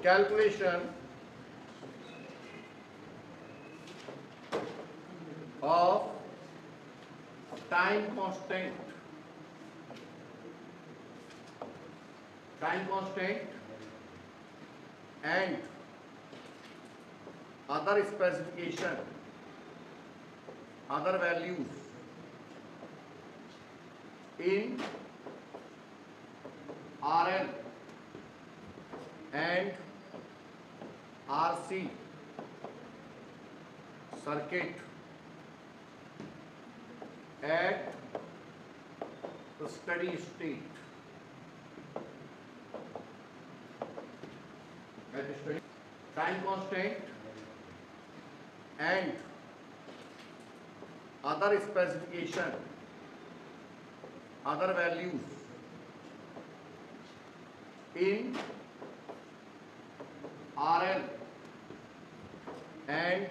calculation of time constant and other specification, other values in RL and RC circuit at the steady state. Time constant and other specification, other values in RL and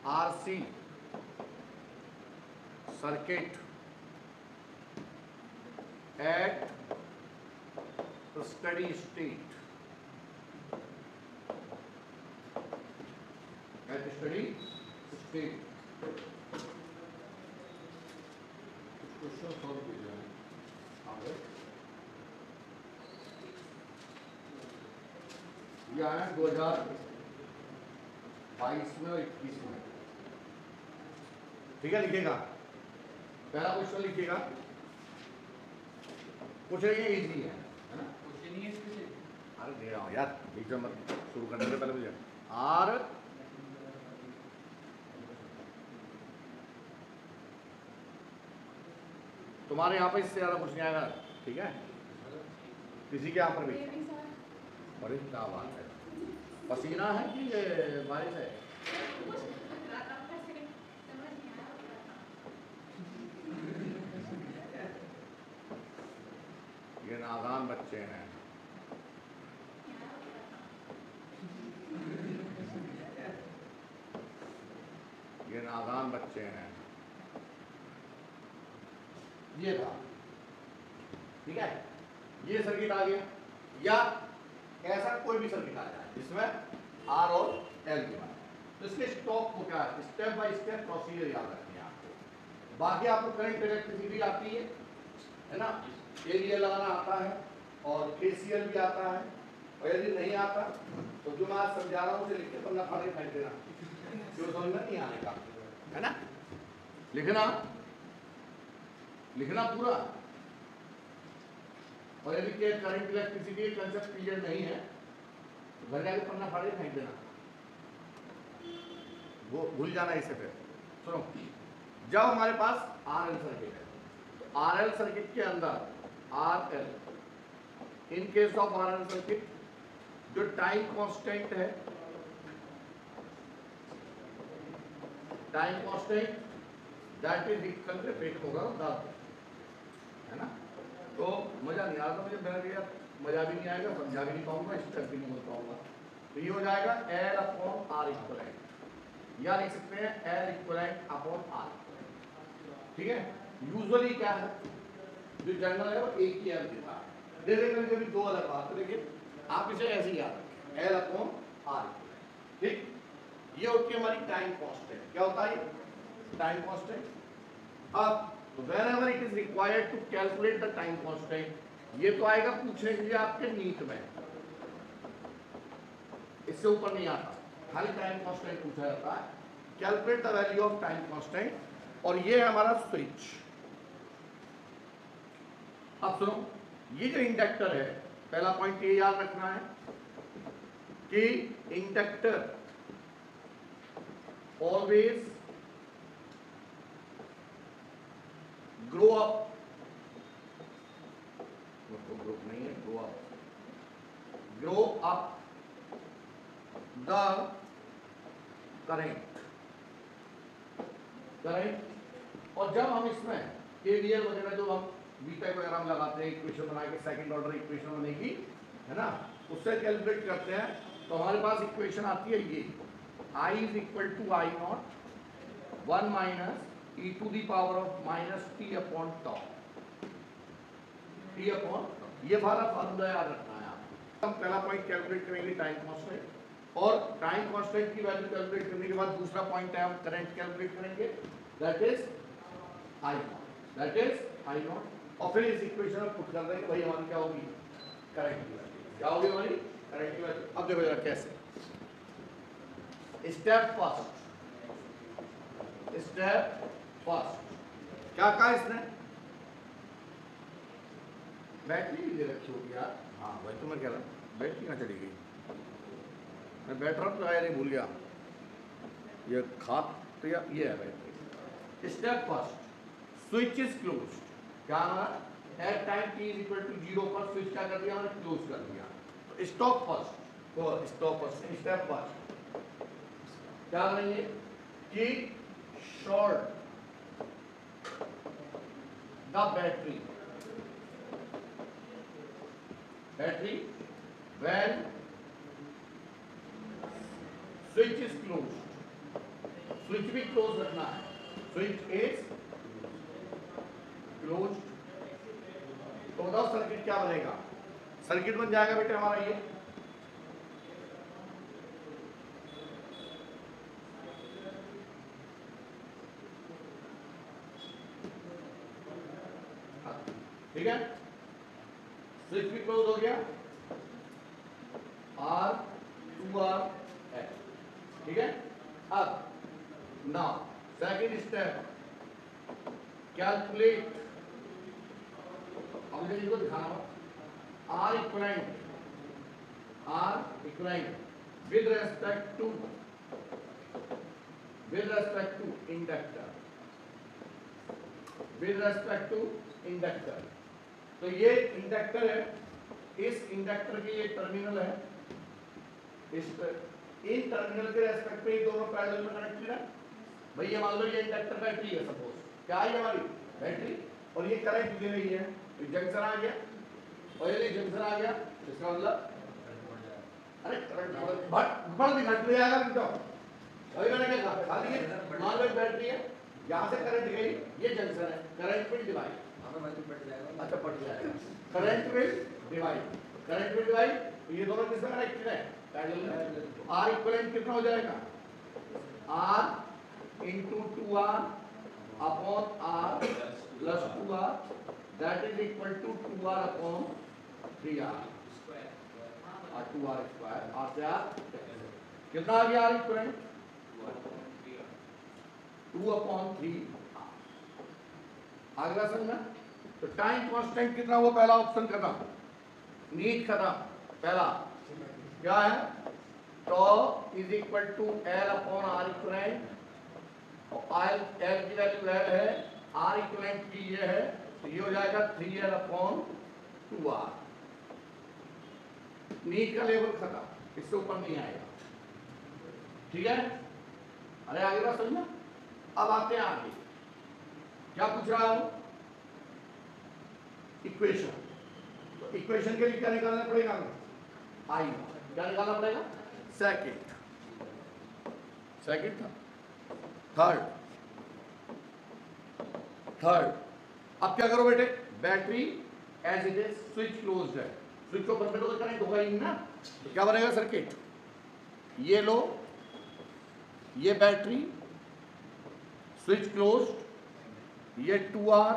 RC circuit at the steady state. At the steady state. Question solve कीजिए आगे। ये आया 2022 में और 21 में। ठीक है, लिखेगा पहला क्वेश्चन लिखिएगा। कुछ ये इजी है ना? क्वेश्चन ही है इसके। अरे दे रहा हूँ यार, बीच में मत शुरू करने से पहले मुझे आर तुम्हारे यहाँ पे इससे ज्यादा कुछ नहीं आएगा। ठीक है, किसी के यहाँ पर भी। अरे क्या बात है, पसीना है कि ये बारिश है? ये नादान बच्चे हैं। ये नादान बच्चे हैं। ये था, ठीक है। ये सर्किट आ गया, या ऐसा कोई भी सर्किट आ जाए जिसमें आर और एल की बात। तो इसके स्टॉप को क्या है, स्टेप बाय स्टेप प्रोसीजर याद रखनी है आपको। बाकी आपको करंट इलेक्ट्रिसिटी आती है ना, एरिया लगाना आता है और केसीएल भी आता है। और यदि नहीं आता तो जो मैं आज समझा रहा हूँ उसे लिख के पन्ना फाड़ के फेंक देना, जो समझ में नहीं आने का है ना। लिखना पूरा। और यदि करंट इलेक्ट्रिसिटी कंसेप्ट क्लियर नहीं है तो घर जाके पन्ना फाड़ के फेंक देना, वो भूल जाना इसे। फिर सुनो, जब हमारे पास आरएल सर्किट है तो आरएल सर्किट के अंदर RL, in case of RL circuit जो टाइम कांस्टेंट है, time constant that is equal to repeat होगा 10, है ना। तो मजा नहीं आता मुझे, मैंने कहा मजा भी नहीं आएगा, समझा भी नहीं पाऊंगा, स्टेप भी नहीं बोल पाऊंगा। तो ये हो जाएगा एल अपॉन आर इक्वलेंट, या लिख सकते हैं एल इक्वलेंट अपॉन आर। ठीक है, यूजुअली क्या है जो जनरल है वो एक ही एल देता है, दे देंगे कभी दो अलग बात। तो देखिए आप इसे ऐसे ही याद रखें, एल अपॉन आर। ठीक, ये होती है हमारी टाइम कांस्टेंट। क्या होता है टाइम कांस्टेंट? अब whenever it is required to calculate the time constant, ये तो आएगा पूछने के लिए आपके नीट में, इससे ऊपर नहीं आता, खाली टाइम कांस्टेंट पूछा जाता है। Calculate the value of time constant, और ये है हमारा स्विच। अब सुनो, ये जो इंडक्टर है, पहला पॉइंट ये याद रखना है कि inductor always grow up, group नहीं है, ग्रो अप द करेंट। और जब हम इसमें केवीएल वगैरह जो हम बीटेक वगैरह हम लगाते हैं, इक्वेशन बना के सेकंड ऑर्डर इक्वेशन बनेगी, है ना, उससे कैलकुलेट करते हैं। तो हमारे पास इक्वेशन आती है ये, I is equal to I naught 1 minus e to the power of minus T upon tau, T upon, ये वाला फार्मूला याद रखना है आपको। हम पहला पॉइंट कैलकुलेट करेंगे टाइम कांस्टेंट, और टाइम कांस्टेंट की वैल्यू कैलकुलेट करने के बाद दूसरा पॉइंट है हम करंट कैलकुलेट करेंगे, that is I naught, that is I naught. और फिर इस इक्वेशन में पुट कर देंगे, भाई हमारी क्या होगी, करंट की वैल्यू क्या होगी, हमारी करंट की वैल्यू। अब देखो जरा कैसे, स्टेप फर्स्ट, स्टेप फर्स्ट क्या कहा इसने, बैटरी भी दे रखी होगी यार, हाँ भाई तो मैं कह रहा हूँ बैटरी कहाँ चली गई, मैं बैटरा तो आया नहीं, भूल गया, ये खाप तो ये है battery. Step first, switch is close, क्या हमारा at time t is equal to 0 पर स्विच क्या कर दिया हमने, क्लोज कर दिया। तो स्टॉप फर्स्ट, तो स्टॉप फर्स्ट स्टेप फर्स्ट क्या करेंगे कि short the battery, battery when switch is closed, switch भी क्लोज रखना है, स्विच इज क्लोज्ड। तो बताओ सर्किट क्या बनेगा, सर्किट बन जाएगा बेटे हमारा ये, ठीक है, स्विच भी क्लोज हो गया, R 2R है, ठीक है। अब नाउ सेकंड स्टेप कैलकुलेट, अब मुझे इनको दिखाना होगा, R equivalent with respect to inductor, with respect to inductor. तो ये इंडक्टर है, इस इंडक्टर के ये टर्मिनल है, इस इन टर्मिनल के रेस्पेक्ट पे ये दोनों पैरेलल में कनेक्टेड है। भैया मान लो ये इंडक्टर बैटरी है, सपोज क्या है हमारी बैटरी, और ये करंट दे रही है, तो जंक्शन आ गया, और ये जंक्शन आ गया, इसका मतलब अरे करंट बढ़ घट जाएगा बेटा, अभी मैंने क्या कहा, खाली ये मान लो बैटरी है, यहाँ से करंट गई, ये जंक्शन है, करंट विल डिवाइड, अच्छा पट जाएगा, करंट विल डिवाइड, तो ये दोनों किसमें कनेक्टेड है, पैरेलल में। आर इक्विवेलेंट कितना हो जाएगा, R into 2R upon R plus 2R, that is equal to 2R upon 3R, और 2R स्क्वायर, R से R कितना आ गया, R इक्विवेलेंट 2 upon 3R। अगला समझना, तो टाइम कांस्टेंट कितना हुआ, पहला ऑप्शन खत्म, नीट खत्म, पहला क्या है, तो is equal to L upon R equivalent, और L की वैल्यू है, R इक्विवेलेंट की ये है, तो ये हो जाएगा 3L अपॉन 2R। नीट का लेवल खत्म, इससे ऊपर नहीं आएगा, ठीक है। अरे आगे बात समझना। अब आते हैं आगे, क्या पूछ रहा हूं, इक्वेशन, तो इक्वेशन के लिए क्या निकालना पड़ेगा, आई क्या निकालना पड़ेगा, सेकंड था, थर्ड। अब क्या करो बेटे, battery as it is, switch closed है, स्विच को बंद करो तो करंट होगा ही ना, तो क्या बनेगा सर्किट, ये लो, ये बैटरी, स्विच क्लोज्ड, ये 2R,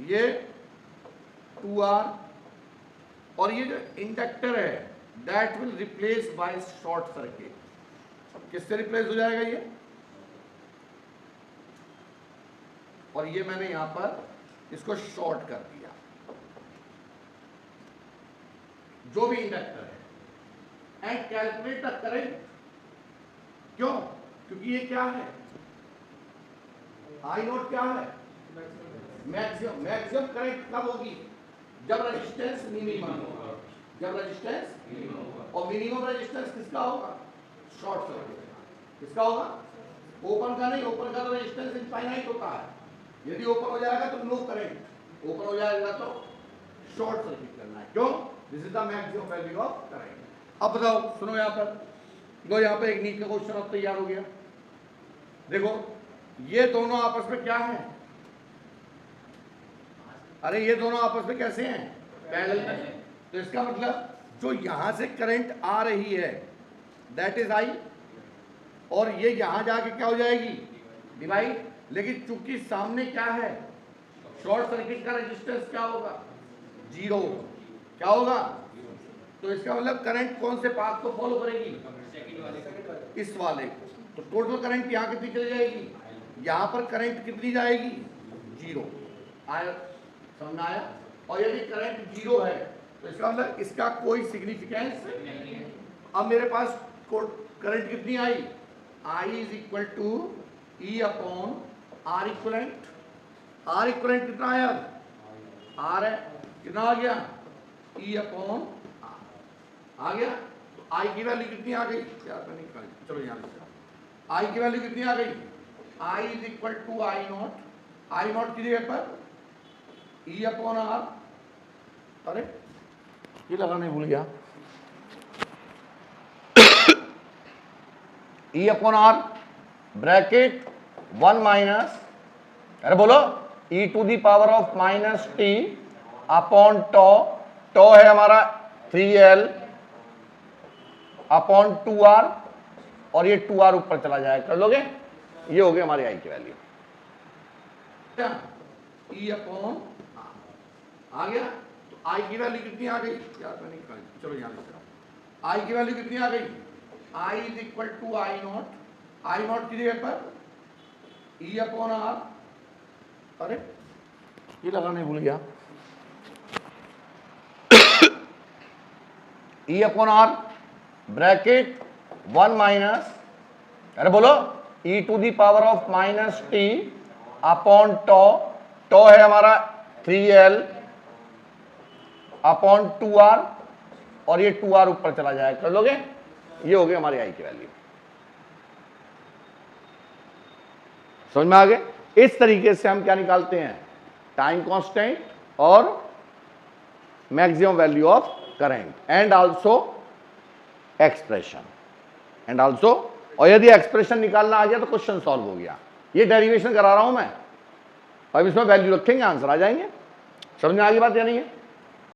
ये 2R, और ये जो इंडक्टर है that will replace by short circuit, किससे रिप्लेस हो जाएगा ये, और ये मैंने यहां पर इसको शॉर्ट कर दिया, जो भी इंडक्टर है, एंड कैलकुलेट द करंट, क्यों, क्योंकि ये क्या है, आई नोट क्या है, मैक्सिमम करंट कब होगी, जब रेजिस्टेंस मिनिमम होगा, जब रेजिस्टेंस मिनिमम, और मिनिमम रेजिस्टेंस किसका होगा, शॉर्ट सर्किट, किसका होगा, ओपन का नहीं, ओपन का रेजिस्टेंस इनफाइनाइट होता है, यदि ओपन हो जाएगा तो नो करंट, ओपन हो जाएगा तो शॉर्ट सर्किट करना है, क्यों, this is the maximum value of current. अब बताओ, सुनो यहां पर, देखो यहां पर एक नीट का क्वेश्चन अब तैयार हो गया, देखो ये दोनों आपस में क्या है, अरे ये दोनों आपस में कैसे हैं? पैरेलल में। तो इसका मतलब जो यहां से करंट आ रही है दैट इज आई, और ये यहां जाके क्या हो जाएगी? डिवाइड। लेकिन चूंकि सामने क्या है? शॉर्ट सर्किट का रेजिस्टेंस क्या होगा? 0। क्या होगा? तो इसका मतलब करंट कौन से पाथ को फॉलो करेगी? इस वाले को। तो टोटल करंट यहाँ कितनी चली जाएगी? यहाँ पर करंट कितनी जाएगी? 0। आया? समझ आया? और यदि करंट 0 है तो इसका मतलब इसका कोई सिग्निफिकेंस नहीं है। अब मेरे पास करंट कितनी आई? I is equal to E upon R equivalent. R equivalent कितना आया? आर है, कितना आ गया? E अपॉन आ गया। तो I की वैल्यू कितनी आ गई? यार मैं निकाल, चलो यहाँ से I की वैल्यू कितनी आ गई? I is equal to I naught. I naught की जगह पर E अपॉन आर। अरे ये लगाने भूल गया। E upon R bracket 1 minus, अरे बोलो, e to the power of minus T upon tau. Tau है हमारा 3l अपॉन 2r, और ये 2r ऊपर चला जाए, कर लोगे? ये हो गई हमारी i की वैल्यू। E अपॉन आ गया। तो i की वैल्यू कितनी आ गई? यार मैं निकाल, चलो यहाँ से i की वैल्यू कितनी आ गई? I is equal to I naught. I naught की जगह पर E अपॉन आर। अरे ये लगाने भूल गया। E upon R bracket 1 minus, अरे बोलो, e to the power of minus T upon tau. Tau है हमारा 3l अपॉन 2r, और ये 2r ऊपर चला जाए, कर लोगे? ये हो गई हमारी i की वैल्यू। समझ में आ गए? इस तरीके से हम क्या निकालते हैं? टाइम कांस्टेंट और maximum value of current, and also expression, and also. और यदि एक्सप्रेशन निकालना आ गया तो क्वेश्चन सॉल्व हो गया। ये डेरिवेशन करा रहा हूं मैं, अब इसमें वैल्यू रखेंगे, आंसर आ जाएंगे। समझ में आ गई बात या नहीं है?